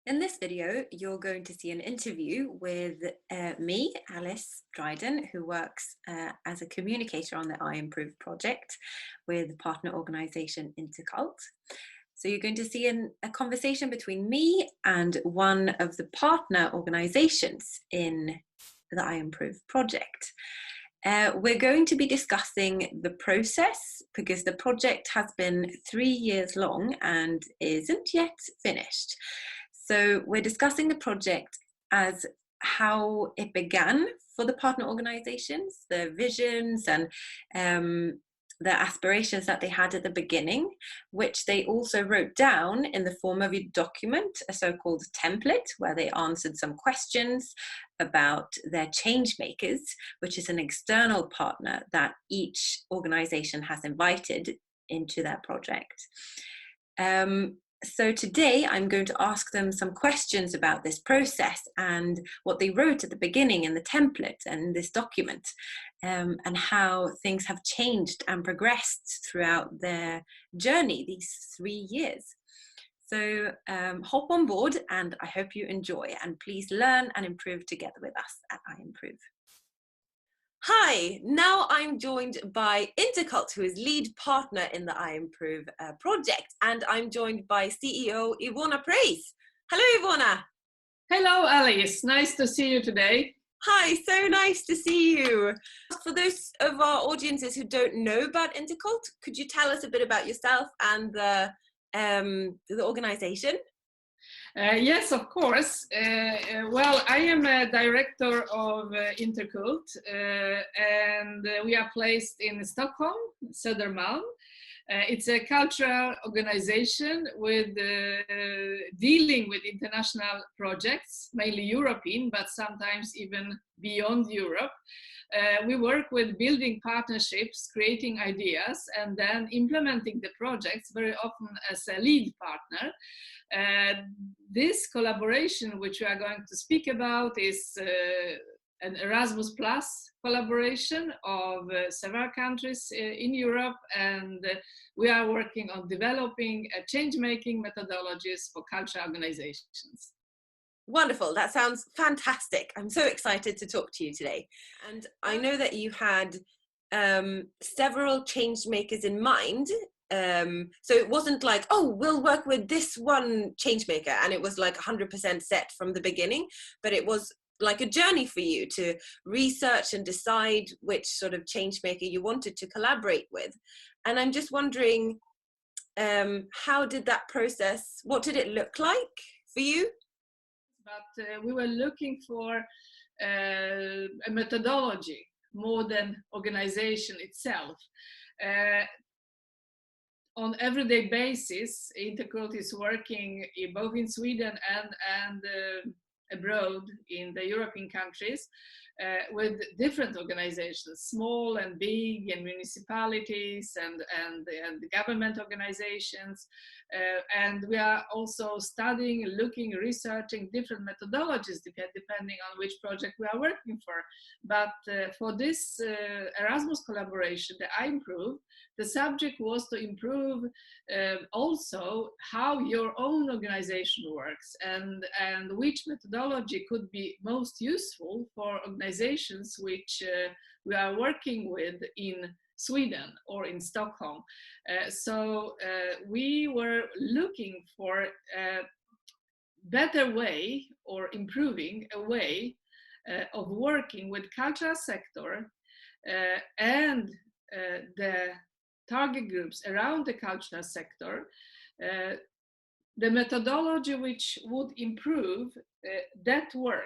In this video, you're going to see an interview with me, Alice Dryden, who works as a communicator on the I Improve project with partner organisation Intercult. So you're going to see a conversation between me and one of the partner organisations in the I Improve project. We're going to be discussing the process because the project has been 3 years long and isn't yet finished. So we're discussing the project as how it began for the partner organizations, their visions and their aspirations that they had at the beginning, which they also wrote down in the form of a document, a so-called template, where they answered some questions about their change makers, which is an external partner that each organization has invited into their project. So today I'm going to ask them some questions about this process and what they wrote at the beginning in the template and this document, and how things have changed and progressed throughout their journey, these 3 years. So hop on board and I hope you enjoy, and please learn and improve together with us at I Improve. Hi, now I'm joined by Intercult, who is lead partner in the I Improve project, and I'm joined by CEO Ivona Preis. Hello, Ivona. Hello, Alice. Nice to see you today. Hi, so nice to see you. For those of our audiences who don't know about Intercult, could you tell us a bit about yourself and the organization? Yes, of course. Well, I am a director of Intercult, and we are placed in Stockholm, Södermalm. It's a cultural organization with dealing with international projects, mainly European, but sometimes even beyond Europe. We work with building partnerships, creating ideas, and then implementing the projects, very often as a lead partner. This collaboration, which we are going to speak about, is an Erasmus Plus collaboration of several countries in Europe, and we are working on developing change-making methodologies for cultural organizations. Wonderful. That sounds fantastic. I'm so excited to talk to you today. And I know that you had several change makers in mind. So it wasn't like, oh, we'll work with this one change maker, and it was like 100% set from the beginning, but it was like a journey for you to research and decide which sort of change maker you wanted to collaborate with. And I'm just wondering, how did that process, what did it look like for you? But we were looking for a methodology more than organization itself. On everyday basis, Intercult is working both in Sweden and abroad in the European countries with different organizations, small and big, and municipalities and government organizations. And we are also studying, looking, researching different methodologies depending on which project we are working for. But for this Erasmus collaboration, the I Improve, the subject was to improve also how your own organization works and which methodology could be most useful for organizations which we are working with in Sweden or in Stockholm. So we were looking for a better way or improving a way of working with cultural sector and the target groups around the cultural sector, the methodology which would improve that work.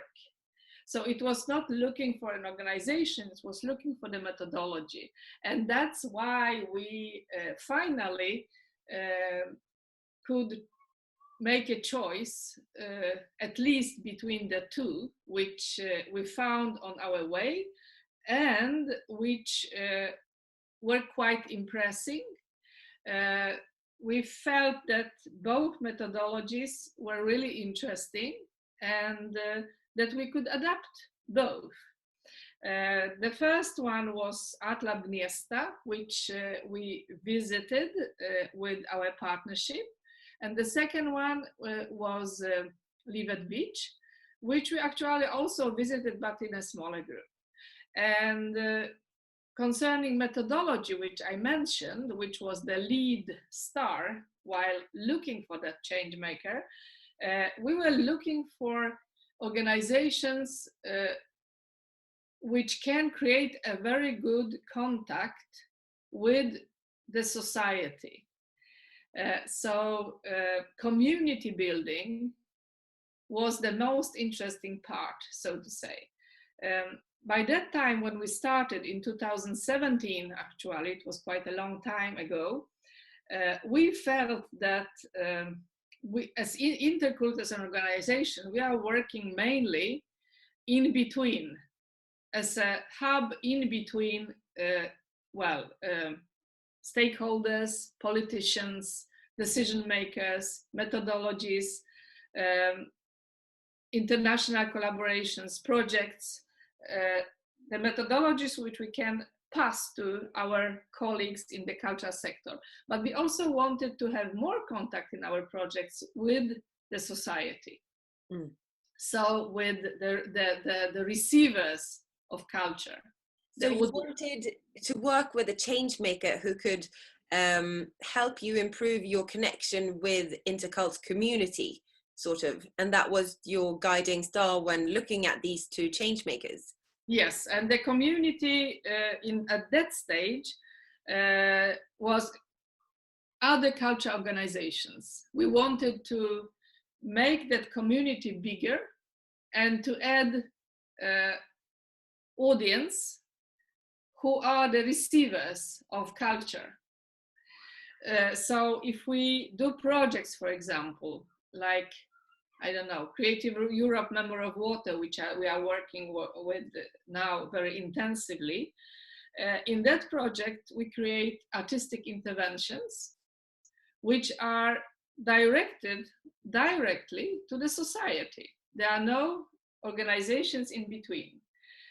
So it was not looking for an organization, it was looking for the methodology. And that's why we finally could make a choice, at least between the two, which we found on our way and which were quite impressive. We felt that both methodologies were really interesting and that we could adapt both. The first one was Atla Gnesta, which we visited with our partnership. And the second one was Livet Beach, which we actually also visited, but in a smaller group. And concerning methodology, which I mentioned, which was the lead star while looking for that change maker, we were looking for organizations which can create a very good contact with the society. So community building was the most interesting part, so to say. By that time, when we started in 2017, actually, it was quite a long time ago, we felt that we, as Intercult as an organization, we are working mainly in between, as a hub in between, stakeholders, politicians, decision makers, methodologies, international collaborations, projects, the methodologies which we can pass to our colleagues in the culture sector. But we also wanted to have more contact in our projects with the society. So with the receivers of culture. So you wanted to work with a change maker who could help you improve your connection with Intercult's community, sort of, and that was your guiding star when looking at these two change makers. Yes, and the community at that stage was other culture organizations. We wanted to make that community bigger and to add audience who are the receivers of culture. So if we do projects, for example, like, I don't know, Creative Europe Member of Water, which we are working with now very intensively, in that project we create artistic interventions which are directed directly to the society. There are no organizations in between.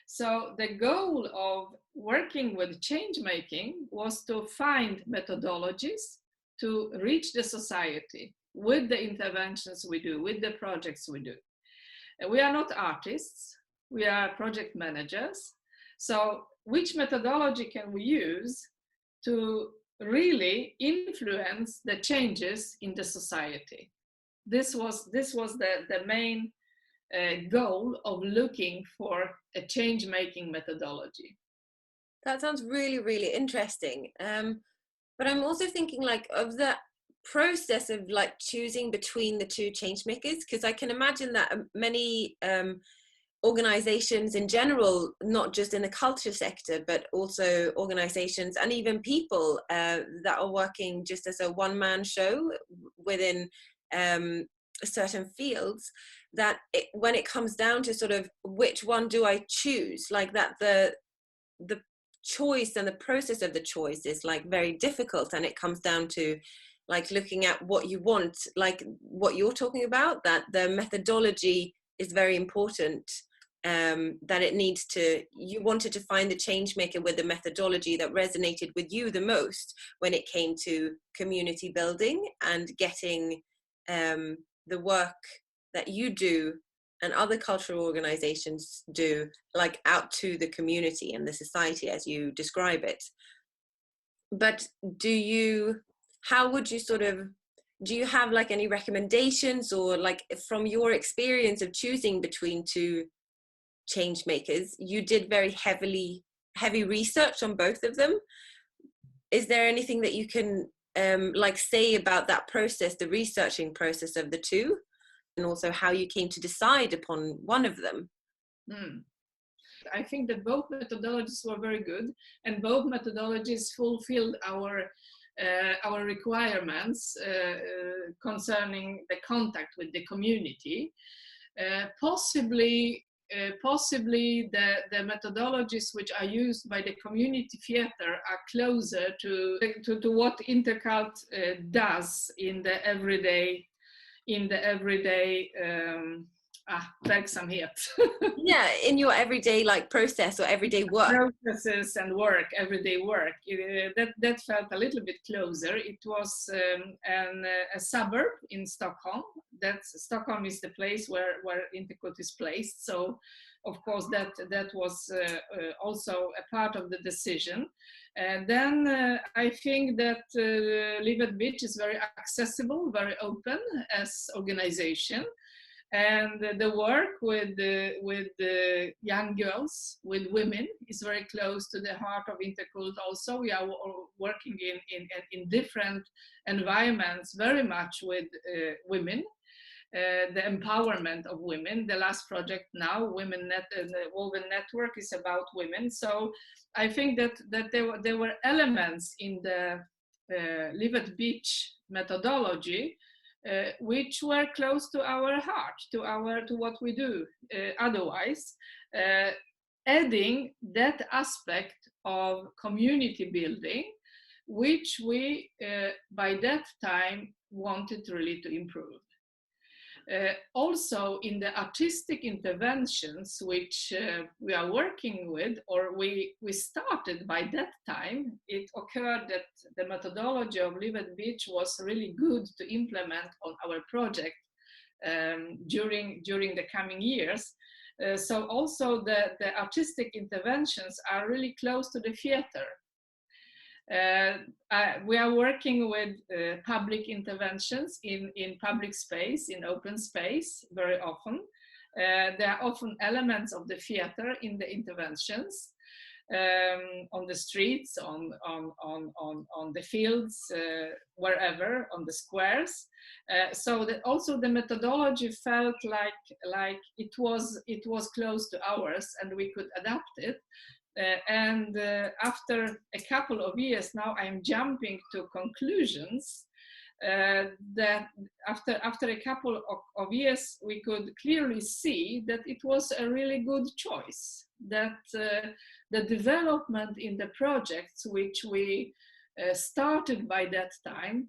So the goal of working with change making was to find methodologies to reach the society with the interventions we do, with the projects we do. We are not artists, we are project managers. So which methodology can we use to really influence the changes in the society? This was the main goal of looking for a change-making methodology. That sounds really, really interesting. But I'm also thinking like of the process of like choosing between the two change makers, because I can imagine that many organizations in general, not just in the culture sector, but also organizations and even people that are working just as a one-man show within certain fields, that when it comes down to sort of which one do I choose, like that the choice and the process of the choice is like very difficult, and it comes down to like looking at what you want, like what you're talking about, that the methodology is very important, that it needs to, you wanted to find the change maker with the methodology that resonated with you the most when it came to community building and getting the work that you do and other cultural organizations do like out to the community and the society as you describe it. But how would you sort of, do you have like any recommendations, or like from your experience of choosing between two change makers, you did very heavy research on both of them. Is there anything that you can like say about that process, the researching process of the two, and also how you came to decide upon one of them? I think that both methodologies were very good, and both methodologies fulfilled our requirements concerning the contact with the community. Possibly the methodologies which are used by the community theater are closer to what Intercult does in the everyday verksamhet. Yeah, in your everyday like process or everyday work. Processes and work, everyday work. That felt a little bit closer. It was a suburb in Stockholm. Stockholm is the place where Intercult is placed. So, of course, that was also a part of the decision. And then I think that Livet Beach is very accessible, very open as organization. And the work with the young girls, with women, is very close to the heart of Intercult. Also, we are working in different environments, very much with women, the empowerment of women. The last project now, the Woven Network, is about women. So I think that there were elements in the Livet Beach methodology which were close to our heart, to what we do otherwise, adding that aspect of community building, which we by that time wanted really to improve. Also in the artistic interventions which we are working with, or we started by that time, it occurred that the methodology of Livet Beach was really good to implement on our project during the coming years. So also the artistic interventions are really close to the theater. We are working with public interventions in public space, in open space, very often. There are often elements of the theater in the interventions, on the streets, on the fields, wherever, on the squares. So that also the methodology felt like it was close to ours, and we could adapt it. And after a couple of years now, I'm jumping to conclusions that after a couple of years, we could clearly see that it was a really good choice, that the development in the projects which we started by that time,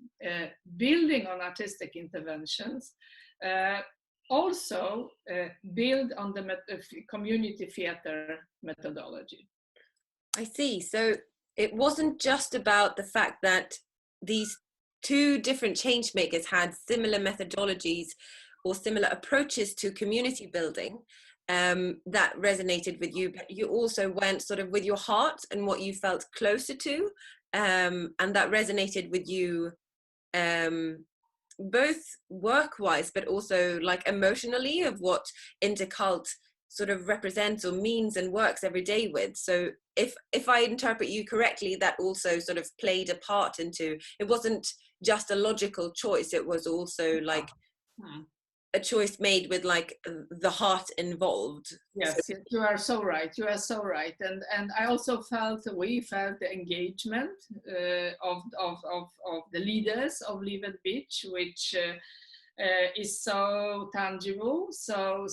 building on artistic interventions, also build on the community theater methodology. I see. So it wasn't just about the fact that these two different change makers had similar methodologies or similar approaches to community building that resonated with you, but you also went sort of with your heart and what you felt closer to, and that resonated with you both work-wise, but also like emotionally, of what Intercult sort of represents or means and works every day with. So if I interpret you correctly, that also sort of played a part into, it wasn't just a logical choice, it was also like a choice made with like the heart involved. Yes, yes, you are so right. You are so right. And I also we felt the engagement of the leaders of Livet Beach, which is so tangible. So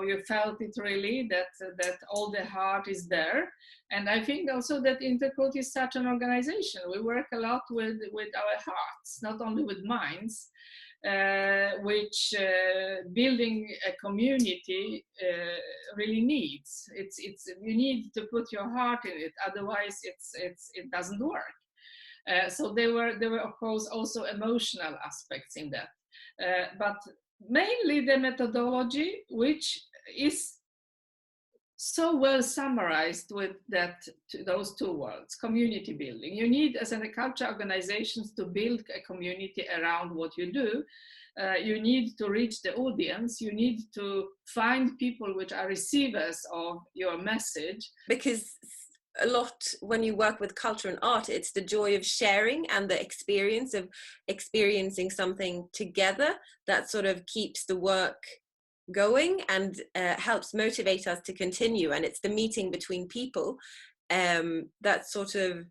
you felt it really, that all the heart is there. And I think also that Intercult is such an organization. We work a lot with our hearts, not only with minds. Which building a community really needs. You need to put your heart in it, otherwise it doesn't work. So there were of course also emotional aspects in that, but mainly the methodology, which is so well summarized with those two words, community building. You need, as a culture organizations, to build a community around what you do. You need to reach the audience. You need to find people which are receivers of your message. Because a lot, when you work with culture and art, it's the joy of sharing and the experience of experiencing something together that sort of keeps the work going and helps motivate us to continue. And it's the meeting between people that sort of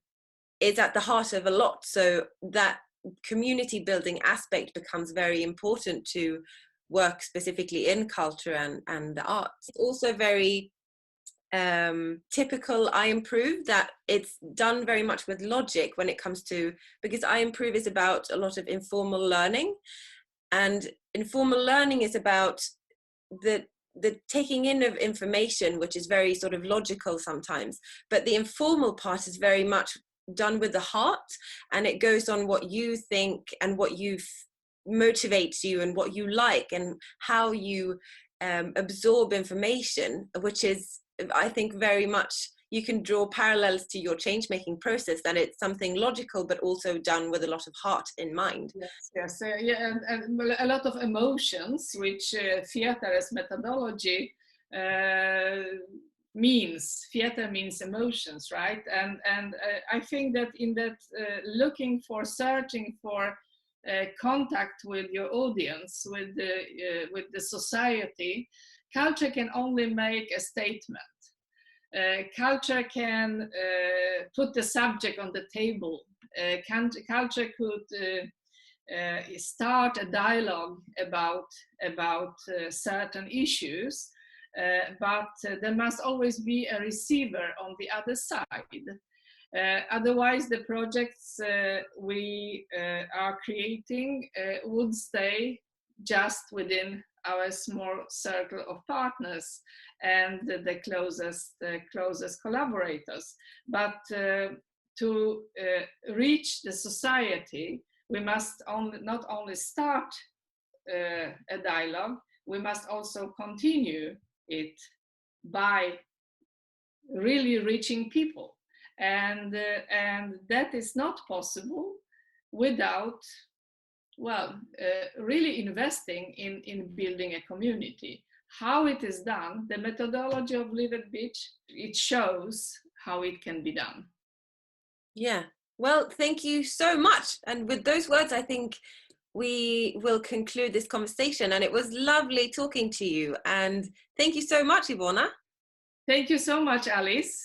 is at the heart of a lot. So that community building aspect becomes very important to work specifically in culture and the arts. It's also very typical I Improve that it's done very much with logic when it comes to, because I Improve is about a lot of informal learning, and informal learning is about the taking in of information, which is very sort of logical sometimes, but the informal part is very much done with the heart, and it goes on what you think and what you motivates you and what you like and how you absorb information, which is, I think, very much you can draw parallels to your change making process, that it's something logical but also done with a lot of heart in mind. Yes, yeah, and a lot of emotions, which theater as methodology means. Theater means emotions, right? And I think that in that searching for contact with your audience, with the society, culture can only make a statement. Culture can put the subject on the table. Culture could start a dialogue about certain issues, but there must always be a receiver on the other side. Otherwise, the projects we are creating would stay just within our small circle of partners and the closest collaborators. But to reach the society, we must not only start a dialogue, we must also continue it by really reaching people. And that is not possible without, really investing in building a community. How it is done, the methodology of Live at Beach, it shows how it can be done. Yeah, well, thank you so much. And with those words, I think we will conclude this conversation. And it was lovely talking to you. And thank you so much, Ivona. Thank you so much, Alice.